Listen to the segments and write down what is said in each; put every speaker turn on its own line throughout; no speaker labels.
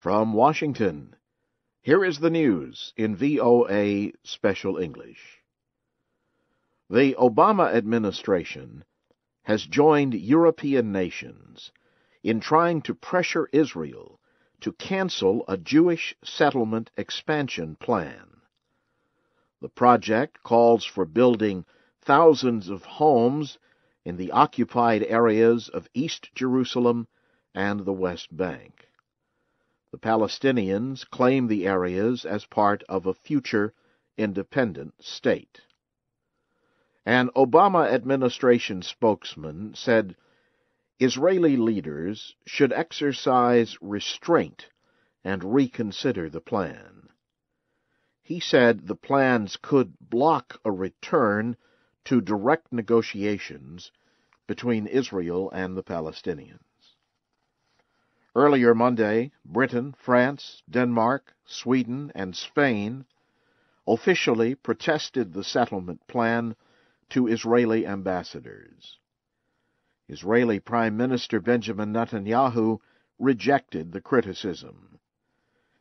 From Washington, here is the news in VOA Special English. The Obama administration has joined European nations in trying to pressure Israel to cancel a Jewish settlement expansion plan. The project calls for building thousands of homes in the occupied areas of East Jerusalem and the West Bank. The Palestinians claim the areas as part of a future independent state. An Obama administration spokesman said Israeli leaders should exercise restraint and reconsider the plan. He said the plans could block a return to direct negotiations between Israel and the Palestinians. Earlier Monday, Britain, France, Denmark, Sweden, and Spain officially protested the settlement plan to Israeli ambassadors. Israeli Prime Minister Benjamin Netanyahu rejected the criticism.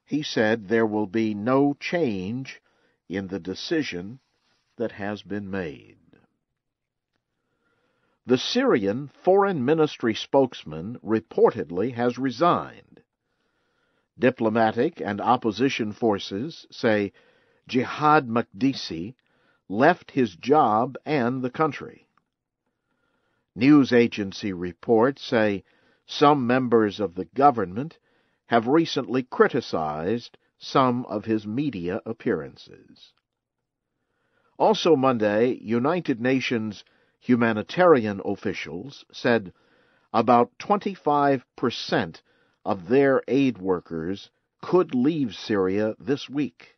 He said there will be no change in the decision that has been made. The Syrian Foreign Ministry spokesman reportedly has resigned. Diplomatic and opposition forces say Jihad Makdisi left his job and the country. News agency reports say some members of the government have recently criticized some of his media appearances. Also Monday, United Nations humanitarian officials said about 25% of their aid workers could leave Syria this week.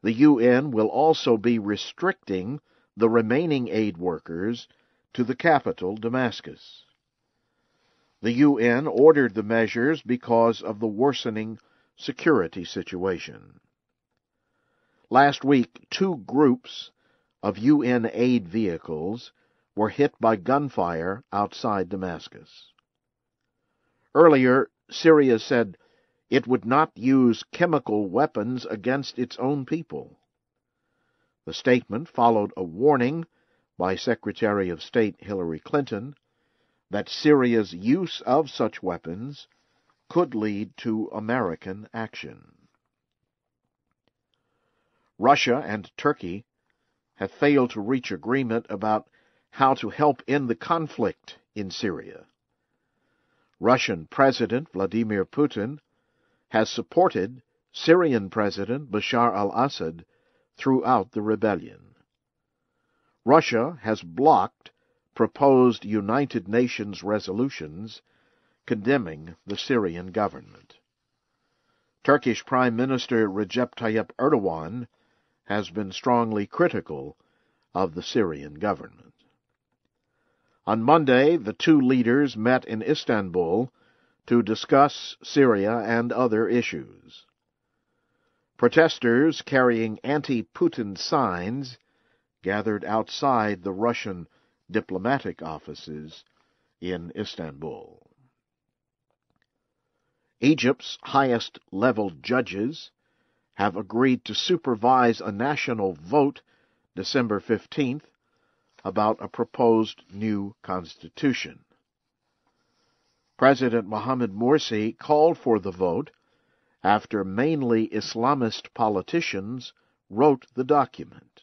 The UN will also be restricting the remaining aid workers to the capital, Damascus. The UN ordered the measures because of the worsening security situation. Last week, 2 groups of UN aid vehicles were hit by gunfire outside Damascus. Earlier, Syria said it would not use chemical weapons against its own people. The statement followed a warning by Secretary of State Hillary Clinton that Syria's use of such weapons could lead to American action. Russia and Turkey have failed to reach agreement about how to help end the conflict in Syria. Russian President Vladimir Putin has supported Syrian President Bashar al-Assad throughout the rebellion. Russia has blocked proposed United Nations resolutions condemning the Syrian government. Turkish Prime Minister Recep Tayyip Erdogan has been strongly critical of the Syrian government. On Monday, the 2 leaders met in Istanbul to discuss Syria and other issues. Protesters carrying anti-Putin signs gathered outside the Russian diplomatic offices in Istanbul. Egypt's highest-level judges have agreed to supervise a national vote December 15th about a proposed new constitution. President Mohamed Morsi called for the vote after mainly Islamist politicians wrote the document.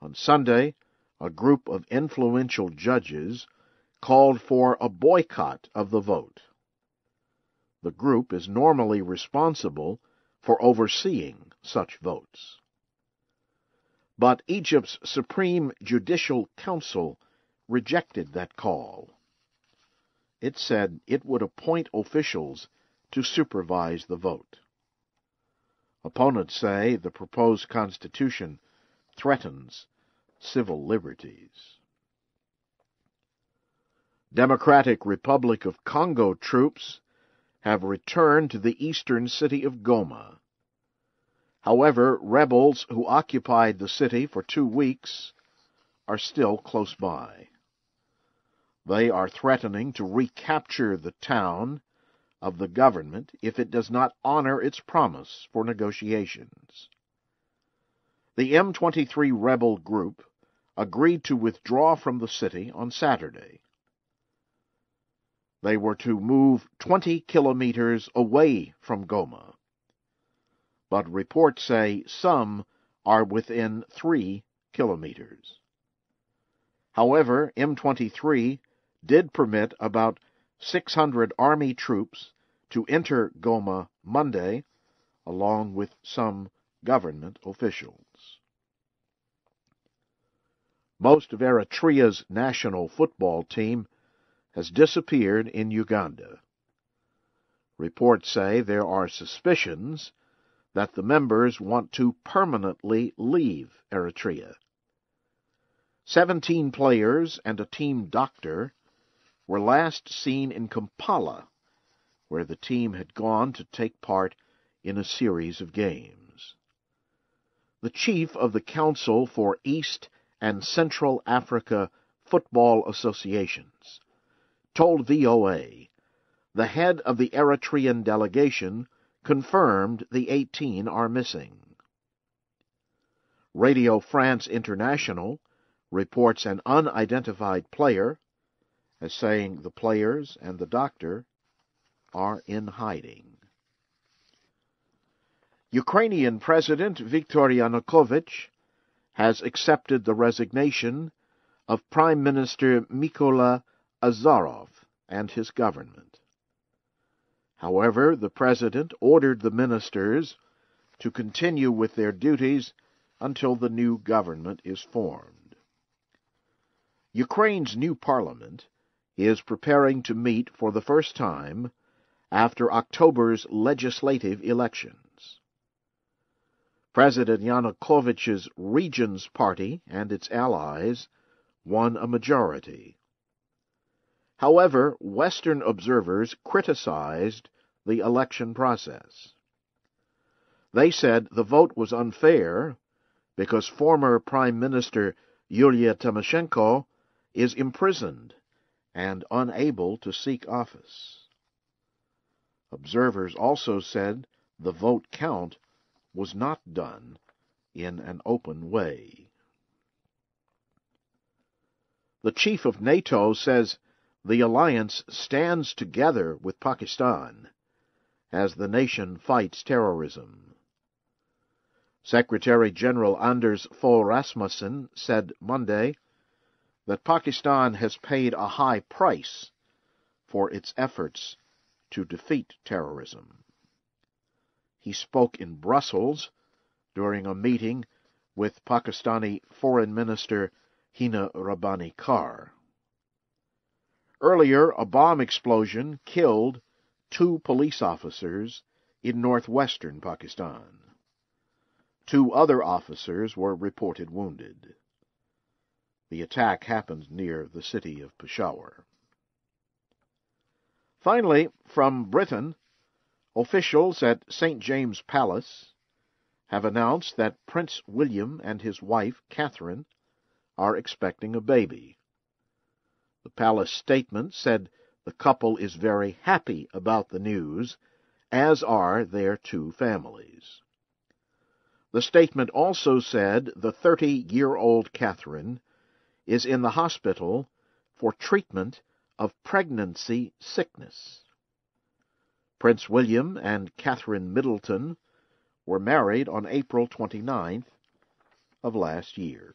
On Sunday, a group of influential judges called for a boycott of the vote. The group is normally responsible for overseeing such votes. But Egypt's Supreme Judicial Council rejected that call. It said it would appoint officials to supervise the vote. Opponents say the proposed constitution threatens civil liberties. Democratic Republic of Congo troops have returned to the eastern city of Goma. However, rebels who occupied the city for 2 weeks are still close by. They are threatening to recapture the town of the government if it does not honor its promise for negotiations. The M23 rebel group agreed to withdraw from the city on Saturday. They were to move 20 kilometers away from Goma, but reports say some are within 3 kilometers. However, M23 did permit about 600 Army troops to enter Goma Monday, along with some government officials. Most of Eritrea's national football team has disappeared in Uganda. Reports say there are suspicions that the members want to permanently leave Eritrea. 17 players and a team doctor were last seen in Kampala, where the team had gone to take part in a series of games. The chief of the Council for East and Central Africa Football Associations told VOA the head of the Eritrean delegation confirmed the 18 are missing. Radio France International reports an unidentified player as saying the players and the doctor are in hiding. Ukrainian President Viktor Yanukovych has accepted the resignation of Prime Minister Mykola Azarov and his government. However, the president ordered the ministers to continue with their duties until the new government is formed. Ukraine's new parliament is preparing to meet for the first time after October's legislative elections. President Yanukovych's Regions Party and its allies won a majority. However, Western observers criticized the election process. They said the vote was unfair because former Prime Minister Yulia Tymoshenko is imprisoned and unable to seek office. Observers also said the vote count was not done in an open way. The chief of NATO says the alliance stands together with Pakistan as the nation fights terrorism. Secretary General Anders Fogh Rasmussen said Monday that Pakistan has paid a high price for its efforts to defeat terrorism. He spoke in Brussels during a meeting with Pakistani Foreign Minister Hina Rabbani Kar. Earlier, a bomb explosion killed 2 police officers in northwestern Pakistan. 2 other officers were reported wounded. The attack happened near the city of Peshawar. Finally, from Britain, officials at St. James Palace have announced that Prince William and his wife, Catherine, are expecting a baby. The palace statement said the couple is very happy about the news, as are their 2 families. The statement also said the 30-year-old Catherine is in the hospital for treatment of pregnancy sickness. Prince William and Catherine Middleton were married on April 29th of last year.